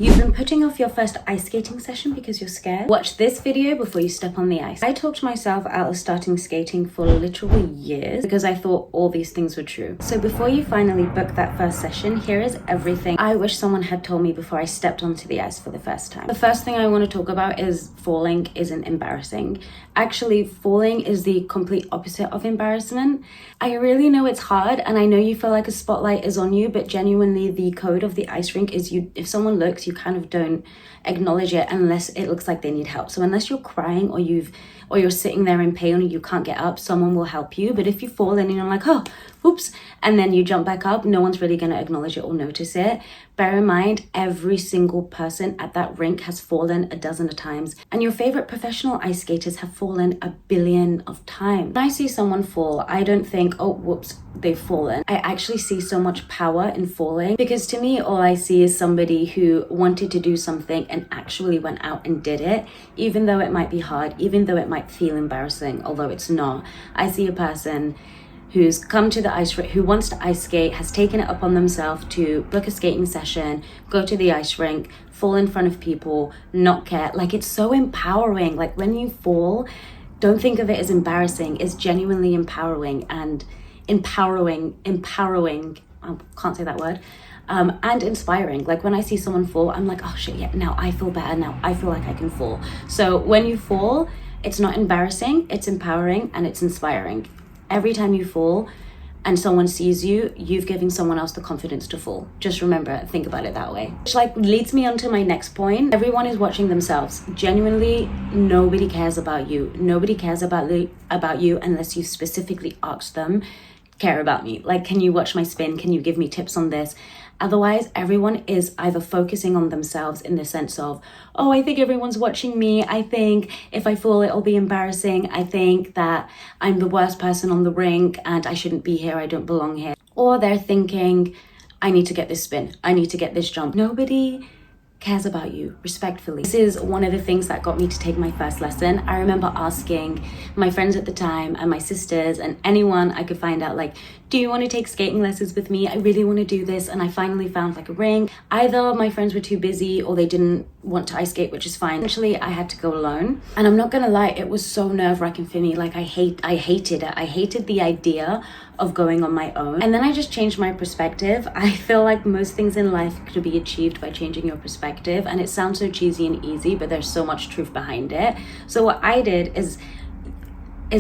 You've been putting off your first ice skating session because you're scared? Watch this video before you step on the ice. I talked myself out of starting skating for literally years because I thought all these things were true. So before you finally book that first session, here is everything I wish someone had told me before I stepped onto the ice for the first time. The first thing I want to talk about is falling isn't embarrassing. Actually, falling is the complete opposite of embarrassment. I really know it's hard and I know you feel like a spotlight is on you, but genuinely the code of the ice rink is if someone looks, you kind of don't acknowledge it unless it looks like they need help. So unless you're crying or you're sitting there in pain or you can't get up, someone will help you. But if you fall and you're like, oh, oops, and then you jump back up, no one's really going to acknowledge it or notice it. Bear in mind, every single person at that rink has fallen a dozen of times, and your favorite professional ice skaters have fallen a billion of times. When I see someone fall, I don't think, oh, whoops, they've fallen. I actually see so much power in falling, because to me, all I see is somebody who wanted to do something and actually went out and did it, even though it might be hard, even though it might feel embarrassing, although it's not. I see a person who's come to the ice rink, who wants to ice skate, has taken it upon themselves to book a skating session, go to the ice rink, fall in front of people, not care. Like, it's so empowering. Like, when you fall, don't think of it as embarrassing. It's genuinely empowering and empowering, I can't say that word, and inspiring. Like, when I see someone fall, I'm like, oh shit, yeah, now I feel better. Now I feel like I can fall. So when you fall, it's not embarrassing, it's empowering and it's inspiring. Every time you fall and someone sees you, you've given someone else the confidence to fall. Just remember, think about it that way. Which leads me on to my next point. Everyone is watching themselves. Genuinely, nobody cares about you. Nobody cares about you unless you specifically ask them, care about me. Like, can you watch my spin? Can you give me tips on this? Otherwise, everyone is either focusing on themselves in the sense of, oh, I think everyone's watching me. I think if I fall, it'll be embarrassing. I think that I'm the worst person on the rink and I shouldn't be here. I don't belong here. Or they're thinking, I need to get this spin. I need to get this jump. Nobody cares about you, respectfully. This is one of the things that got me to take my first lesson. I remember asking my friends at the time and my sisters and anyone I could find out, like, do you want to take skating lessons with me? I really want to do this. And I finally found like a rink. Either my friends were too busy or they didn't want to ice skate, which is fine. Eventually I had to go alone. And I'm not gonna lie, it was so nerve-wracking for me. Like, I hated it. I hated the idea of going on my own. And then I just changed my perspective. I feel like most things in life could be achieved by changing your perspective. And it sounds so cheesy and easy, but there's so much truth behind it. So what I did is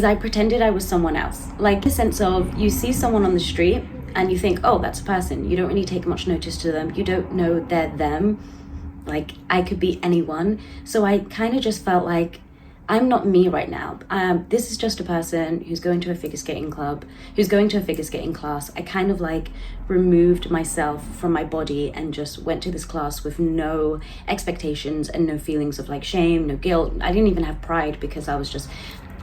I pretended I was someone else. Like, the sense of, you see someone on the street and you think, oh, that's a person. You don't really take much notice to them. You don't know they're them. Like, I could be anyone. So I kind of just felt like, I'm not me right now. This is just a person who's going to a figure skating club, who's going to a figure skating class. I kind of like removed myself from my body and just went to this class with no expectations and no feelings of like shame, no guilt. I didn't even have pride because I was just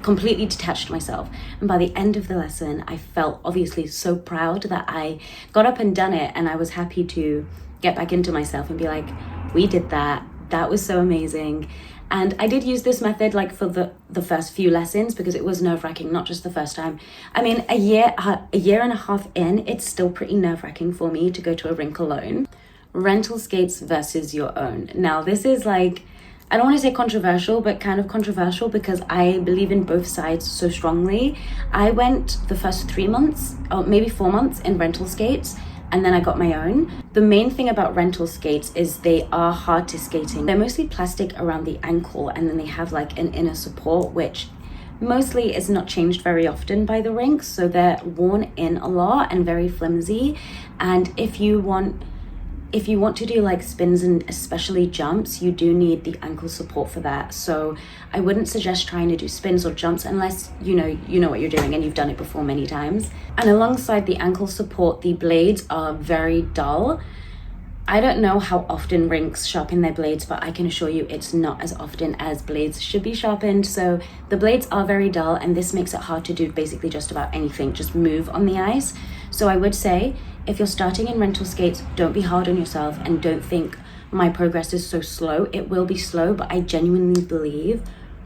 completely detached myself. And by the end of the lesson, I felt obviously so proud that I got up and done it, and I was happy to get back into myself and be like, we did that. That was so amazing. And I did use this method like for the first few lessons because it was nerve-wracking, not just the first time. I mean, a year and a half in, it's still pretty nerve-wracking for me to go to a rink alone. Rental skates versus your own. Now, this is like, I don't want to say controversial, but kind of controversial because I believe in both sides so strongly. I went the first 3 months, or maybe 4 months in rental skates, and then I got my own. The main thing about rental skates is they are hard to skating. They're mostly plastic around the ankle, and then they have like an inner support, which mostly is not changed very often by the rinks. So they're worn in a lot and very flimsy. And if you want to do like spins and especially jumps, you do need the ankle support for that. So I wouldn't suggest trying to do spins or jumps unless you know what you're doing and you've done it before many times. And alongside the ankle support, the blades are very dull. I don't know how often rinks sharpen their blades, but I can assure you it's not as often as blades should be sharpened. So the blades are very dull, and this makes it hard to do basically just about anything, just move on the ice. So I would say, if you're starting in rental skates, don't be hard on yourself and don't think my progress is so slow. It will be slow, but I genuinely believe,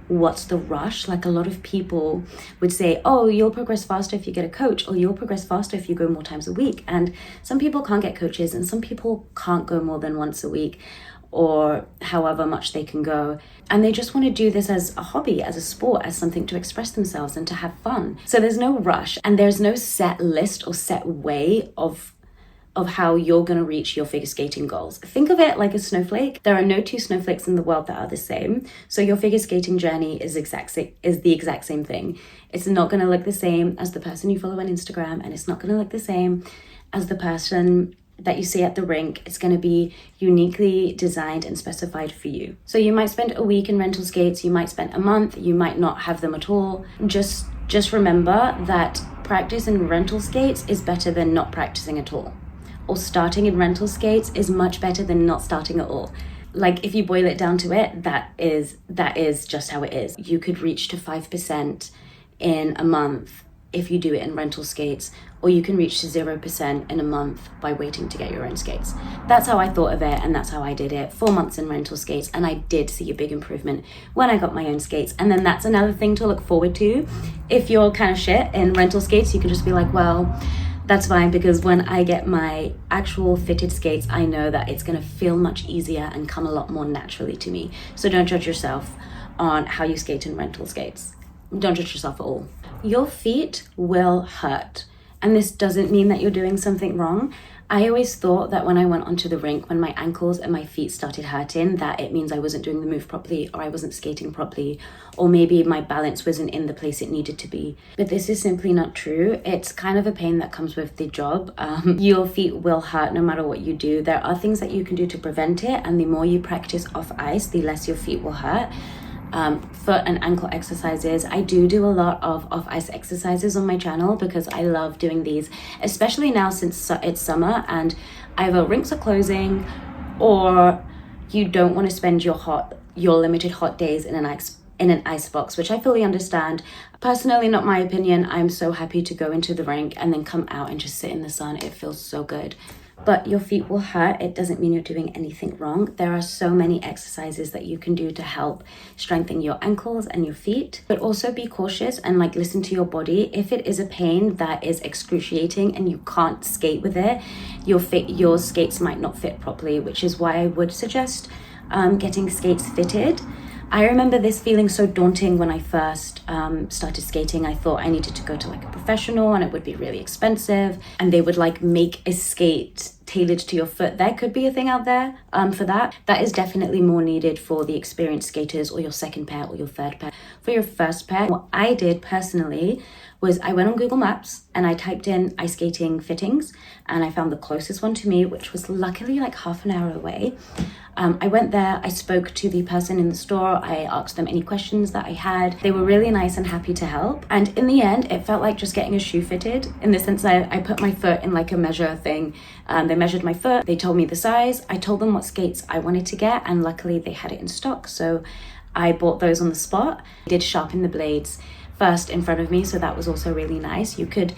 what's the rush? Like, a lot of people would say, oh, you'll progress faster if you get a coach, or you'll progress faster if you go more times a week. And some people can't get coaches and some people can't go more than once a week. or however much they can go. And they just want to do this as a hobby, as a sport, as something to express themselves and to have fun. So there's no rush and there's no set list or set way of how you're going to reach your figure skating goals. Think of it like a snowflake. There are no two snowflakes in the world that are the same. So your figure skating journey is the exact same thing. It's not going to look the same as the person you follow on Instagram, and it's not going to look the same as the person that you see at the rink. It's going to be uniquely designed and specified for you. So you might spend a week in rental skates, you might spend a month, you might not have them at all. Just remember that practice in rental skates is better than not practicing at all. Or starting in rental skates is much better than not starting at all. Like, if you boil it down to it, that is just how it is. You could reach to 5% in a month if you do it in rental skates, or you can reach to 0% in a month by waiting to get your own skates. That's how I thought of it, and that's how I did it. 4 months in rental skates, and I did see a big improvement when I got my own skates. And then that's another thing to look forward to. If you're kind of shit in rental skates, you can just be like, well, that's fine, because when I get my actual fitted skates, I know that it's gonna feel much easier and come a lot more naturally to me. So don't judge yourself on how you skate in rental skates. Don't judge yourself at all. Your feet will hurt. And this doesn't mean that you're doing something wrong. I always thought that when I went onto the rink, when my ankles and my feet started hurting, that it means I wasn't doing the move properly, or I wasn't skating properly, or maybe my balance wasn't in the place it needed to be. But this is simply not true. It's kind of a pain that comes with the job. Your feet will hurt no matter what you do. There are things that you can do to prevent it, and the more you practice off ice, the less your feet will hurt. Foot and ankle exercises. I do a lot of off-ice exercises on my channel because I love doing these, especially now since it's summer and either rinks are closing or you don't want to spend your limited hot days in an ice box, which I fully understand. Personally, not my opinion. I'm so happy to go into the rink and then come out and just sit in the sun. It feels so good. But your feet will hurt. It doesn't mean you're doing anything wrong. There are so many exercises that you can do to help strengthen your ankles and your feet. But also be cautious and listen to your body. If it is a pain that is excruciating and you can't skate with it, your skates might not fit properly, which is why I would suggest getting skates fitted. I remember this feeling so daunting when I first started skating. I thought I needed to go to a professional and it would be really expensive, and they would make a skate tailored to your foot. There could be a thing out there for that. That is definitely more needed for the experienced skaters, or your second pair or your third pair. For your first pair, what I did personally was I went on Google Maps and I typed in ice skating fittings, and I found the closest one to me, which was luckily half an hour away. I went there, I spoke to the person in the store, I asked them any questions that I had. They were really nice and happy to help. And in the end, it felt like just getting a shoe fitted, in the sense that I put my foot in a measure thing. They measured my foot, they told me the size, I told them what skates I wanted to get, and luckily they had it in stock. So I bought those on the spot. I did sharpen the blades first in front of me, so that was also really nice. You could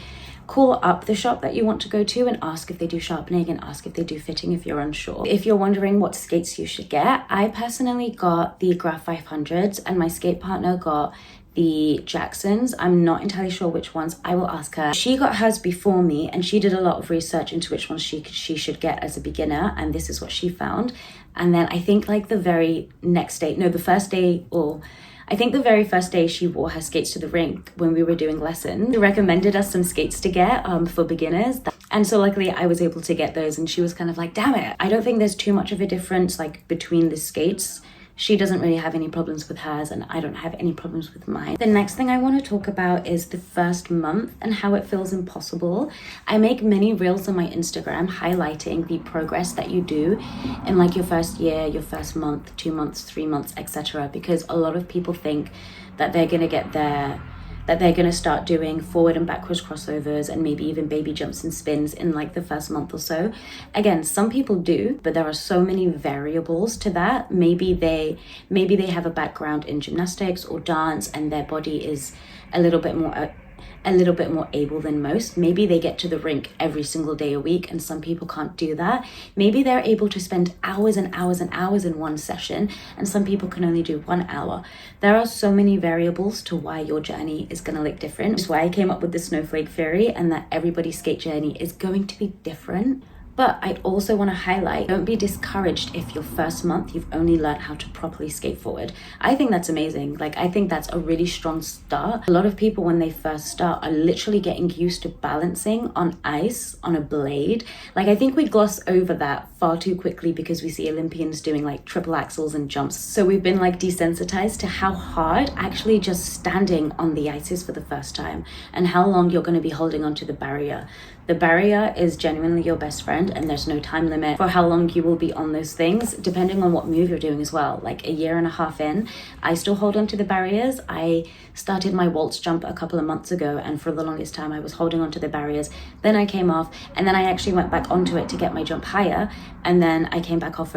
call up the shop that you want to go to and ask if they do sharpening and ask if they do fitting if you're unsure. If you're wondering what skates you should get, I personally got the Graph 500s and my skate partner got the Jacksons. I'm not entirely sure which ones. I will ask her. She got hers before me and she did a lot of research into which ones she should get as a beginner, and this is what she found. And then I think the very next day, no, the first day, or I think the very first day she wore her skates to the rink when we were doing lessons, she recommended us some skates to get for beginners. And so luckily I was able to get those, and she was kind of damn it. I don't think there's too much of a difference between the skates. She doesn't really have any problems with hers and I don't have any problems with mine. The next thing I want to talk about is the first month and how it feels impossible. I make many reels on my Instagram highlighting the progress that you do in your first year, your first month, 2 months, 3 months, etc. Because a lot of people think that they're going to get there, that they're going to start doing forward and backwards crossovers and maybe even baby jumps and spins in the first month or so. Again, some people do, but there are so many variables to that. Maybe they have a background in gymnastics or dance and their body is a little bit more able than most. Maybe they get to the rink every single day a week, and some people can't do that. Maybe they're able to spend hours and hours and hours in one session, and some people can only do 1 hour. There are so many variables to why your journey is going to look different. That's why I came up with the snowflake theory, and that everybody's skate journey is going to be different. But I also want to highlight, don't be discouraged if your first month you've only learned how to properly skate forward. I think that's amazing. Like, I think that's a really strong start. A lot of people when they first start are literally getting used to balancing on ice on a blade. Like, I think we gloss over that far too quickly because we see Olympians doing like triple axels and jumps. So we've been like desensitized to how hard actually just standing on the ice is for the first time, and how long you're going to be holding onto the barrier. The barrier is genuinely your best friend, and there's no time limit for how long you will be on those things, depending on what move you're doing as well. Like a year and a half in, I still hold onto the barriers. I started my waltz jump a couple of months ago, and for the longest time I was holding onto the barriers. Then I came off, and then I actually went back onto it to get my jump higher, and then I came back off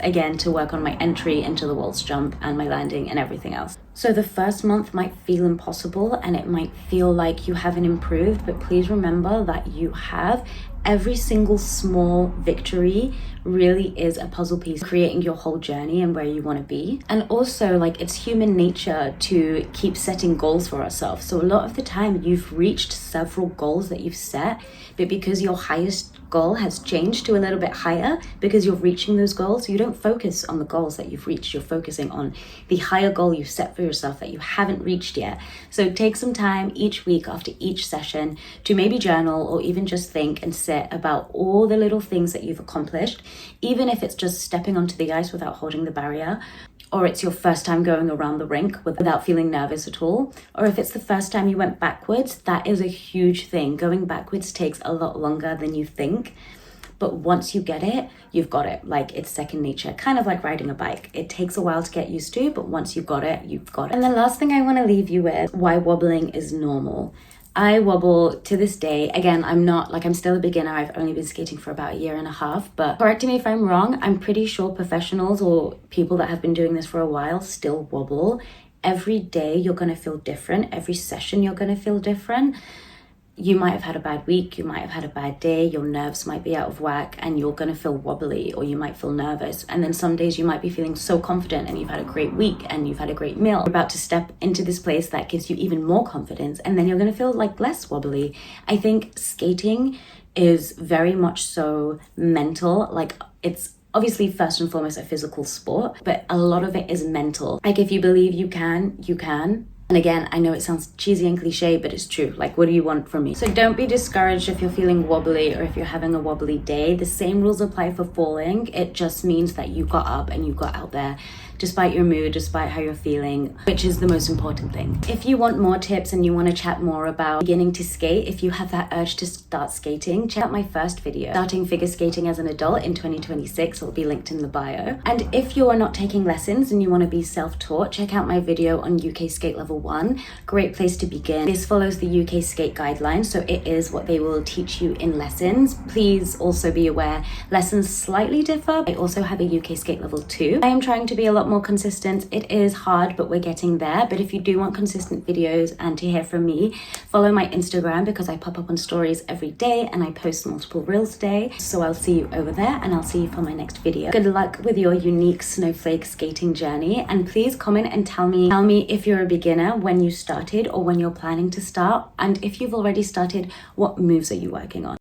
again to work on my entry into the waltz jump and my landing and everything else. So the first month might feel impossible and it might feel like you haven't improved, but please remember that you have. Every single small victory really is a puzzle piece creating your whole journey and where you want to be. And also, like, it's human nature to keep setting goals for ourselves. So a lot of the time you've reached several goals that you've set, but because your highest goal has changed to a little bit higher, because you're reaching those goals, you don't focus on the goals that you've reached. You're focusing on the higher goal you've set for yourself that you haven't reached yet. So take some time each week after each session to maybe journal or even just think and sit about all the little things that you've accomplished, even if it's just stepping onto the ice without holding the barrier, or it's your first time going around the rink without feeling nervous at all, or if it's the first time you went backwards. That is a huge thing. Going backwards takes a lot longer than you think, but once you get it, you've got it. Like, it's second nature, kind of like riding a bike. It takes a while to get used to, but once you've got it, you've got it. And the last thing I want to leave you with, why wobbling is normal. I wobble to this day. Again, I'm still a beginner. I've only been skating for about a year and a half, but correct me if I'm wrong, I'm pretty sure professionals or people that have been doing this for a while still wobble. Every day you're gonna feel different. Every session you're gonna feel different. You might have had a bad week, you might have had a bad day, your nerves might be out of whack and you're gonna feel wobbly, or you might feel nervous. And then some days you might be feeling so confident and you've had a great week and you've had a great meal. You're about to step into this place that gives you even more confidence, and then you're gonna feel like less wobbly. I think skating is very much so mental. Like, it's obviously first and foremost a physical sport, but a lot of it is mental. Like, if you believe you can, you can. And again, I know it sounds cheesy and cliche, but it's true. Like, what do you want from me? So don't be discouraged if you're feeling wobbly or if you're having a wobbly day. The same rules apply for falling. It just means that you got up and you got out there, despite your mood, despite how you're feeling, which is the most important thing. If you want more tips and you want to chat more about beginning to skate, if you have that urge to start skating, check out my first video, starting figure skating as an adult in 2026. It'll be linked in the bio. And if you are not taking lessons and you want to be self-taught, check out my video on UK Skate Level 1. Great place to begin. This follows the UK Skate guidelines, so it is what they will teach you in lessons. Please also be aware, lessons slightly differ. I also have a UK Skate Level 2. I am trying to be a lot more consistent. It is hard, but we're getting there. But if you do want consistent videos and to hear from me, follow my Instagram, because I pop up on stories every day and I post multiple reels a day. So I'll see you over there, and I'll see you for my next video. Good luck with your unique snowflake skating journey, and please comment and tell me if you're a beginner, when you started, or when you're planning to start, and if you've already started, what moves are you working on?